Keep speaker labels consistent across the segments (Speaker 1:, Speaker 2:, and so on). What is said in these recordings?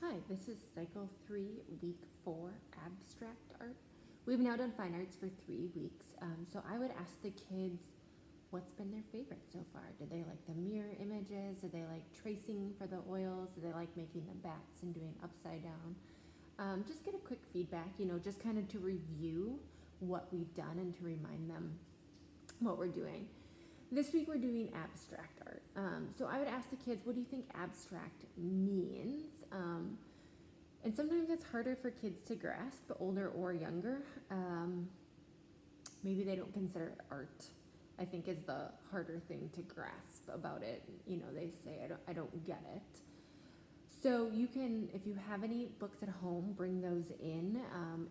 Speaker 1: Hi, this is Cycle 3, Week 4, Abstract Art. We've now done Fine Arts for 3 weeks, so I would ask the kids what's been their favorite so far. Did they like the mirror images? Did they like tracing for the oils? Did they like making the bats and doing upside down? Just get a quick feedback, just kind of to review what we've done and to remind them what we're doing. This week we're doing abstract art. So I would ask the kids, what do you think abstract means? And sometimes it's harder for kids to grasp, older or younger. Maybe they don't consider it art, I think is the harder thing to grasp about it. They say, I don't get it. So you can, if you have any books at home, bring those in.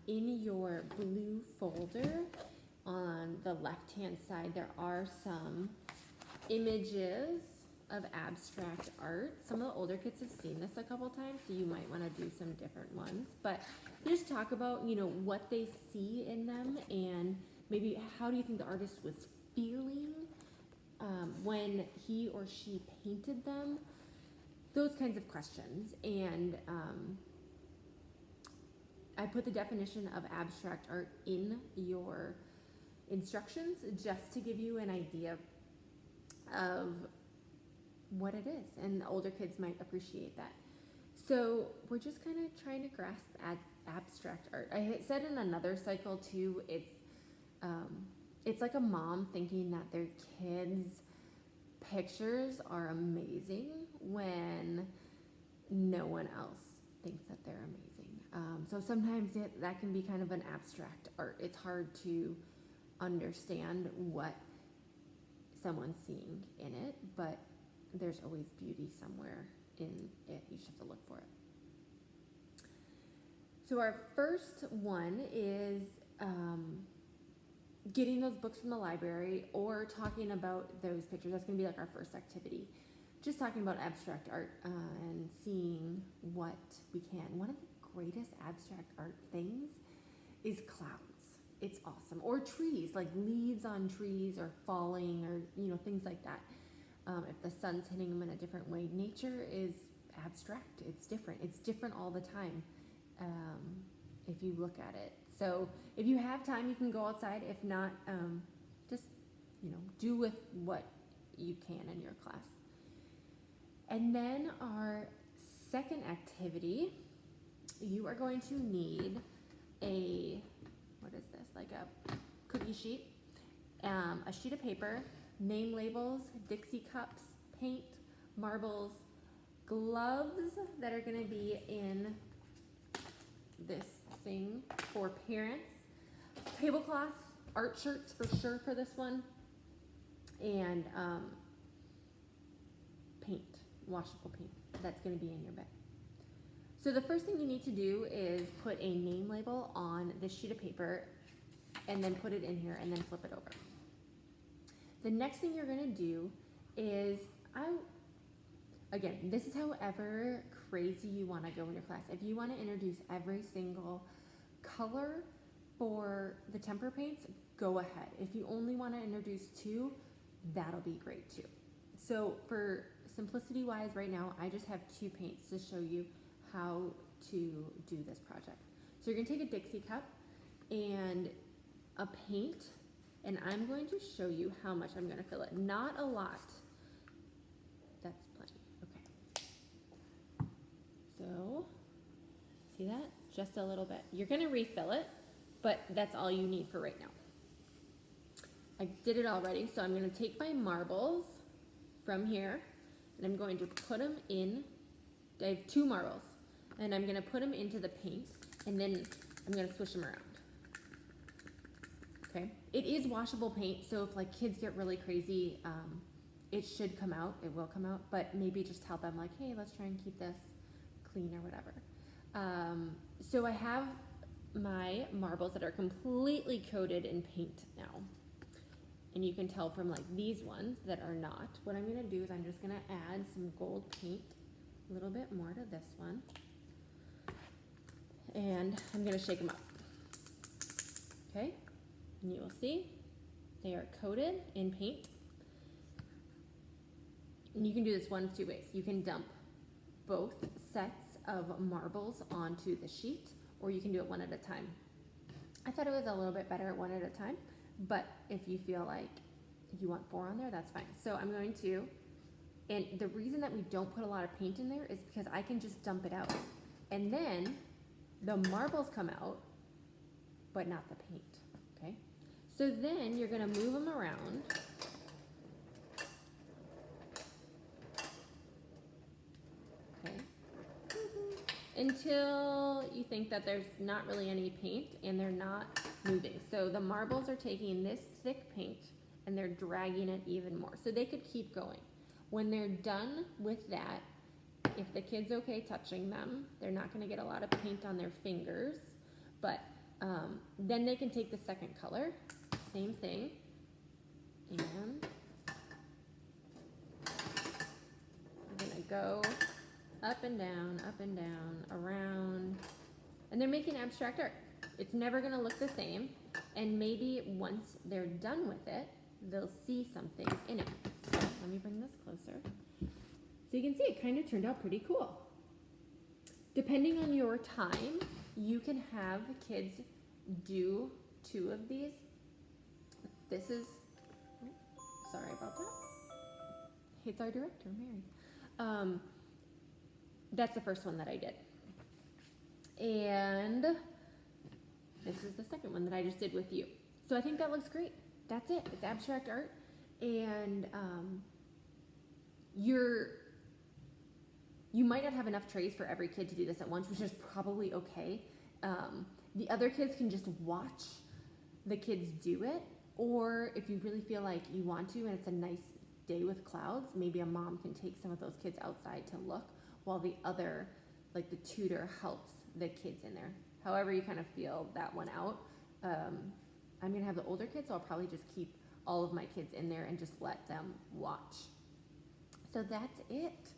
Speaker 1: In your blue folder, on the left-hand side, there are some images of abstract art. Some of the older kids have seen this a couple times, so you might want to do some different ones. But just talk about, what they see in them, and maybe how do you think the artist was feeling when he or she painted them? Those kinds of questions. And I put the definition of abstract art in your instructions just to give you an idea of what it is, and the older kids might appreciate that. So we're just kind of trying to grasp abstract art. I had said in another cycle too, it's like a mom thinking that their kids' pictures are amazing when no one else thinks that they're amazing. So sometimes that can be kind of an abstract art. It's hard to understand what someone's seeing in it, but there's always beauty somewhere in it. You just have to look for it. So our first one is getting those books from the library or talking about those pictures. That's going to be like our first activity. Just talking about abstract art and seeing what we can. One of the greatest abstract art things is clouds. It's awesome. Or trees, like leaves on trees or falling, or things like that. If the sun's hitting them in a different way. Nature is abstract. It's different. It's different all the time if you look at it. So if you have time, you can go outside. If not, just do with what you can in your class. And then our second activity, you are going to need like a cookie sheet, a sheet of paper, name labels, Dixie cups, paint, marbles, gloves that are going to be in this thing for parents, tablecloth, art shirts for sure for this one, and paint, washable paint. That's going to be in your bag. So the first thing you need to do is put a name label on this sheet of paper and then put it in here and then flip it over. The next thing you're going to do is, again, this is however crazy you want to go in your class. If you want to introduce every single color for the temper paints, go ahead. If you only want to introduce 2, that'll be great too. So for simplicity wise right now, I just have 2 paints to show you how to do this project. So you're going to take a Dixie cup and a paint, and I'm going to show you how much I'm going to fill it. Not a lot. That's plenty. Okay. So, see that? Just a little bit. You're going to refill it, but that's all you need for right now. I did it already, so I'm going to take my marbles from here, and I'm going to put them in. I have 2 marbles, and I'm going to put them into the paint, and then I'm going to swish them around. Okay. It is washable paint, so if like kids get really crazy, it should come out. It will come out, but maybe just tell them like, hey, let's try and keep this clean or whatever. So I have my marbles that are completely coated in paint now. And you can tell from like these ones that are not. What I'm going to do is I'm just going to add some gold paint, a little bit more to this one. And I'm going to shake them up. Okay? And you will see they are coated in paint. And you can do this one of 2 ways. You can dump both sets of marbles onto the sheet, or you can do it one at a time. I thought it was a little bit better one at a time, but if you feel like you want 4 on there, that's fine. So I'm going to, and the reason that we don't put a lot of paint in there is because I can just dump it out. And then the marbles come out, but not the paint, okay? So then you're gonna move them around. Okay. Until you think that there's not really any paint and they're not moving. So the marbles are taking this thick paint and they're dragging it even more. So they could keep going. When they're done with that, if the kid's okay touching them, they're not gonna get a lot of paint on their fingers, but then they can take the second color, same thing, and we're gonna go up and down, around, and they're making abstract art. It's never gonna look the same, and maybe once they're done with it, they'll see something in it. So let me bring this closer. So you can see it kind of turned out pretty cool. Depending on your time, you can have kids do 2 of these. This is, sorry about that. It's our director, Mary. That's the first one that I did. And this is the second one that I just did with you. So I think that looks great. That's it. It's abstract art. And you might not have enough trays for every kid to do this at once, which is probably okay. The other kids can just watch the kids do it, or if you really feel like you want to and it's a nice day with clouds, maybe a mom can take some of those kids outside to look while the other, like the tutor, helps the kids in there. However you kind of feel that one out. I'm gonna have the older kids, so I'll probably just keep all of my kids in there and just let them watch. So that's it.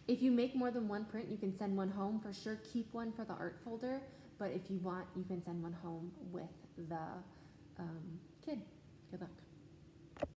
Speaker 1: If you make more than 1 print, you can send 1 home. For sure, keep 1 for the art folder, but if you want, you can send 1 home with the kid. Good luck.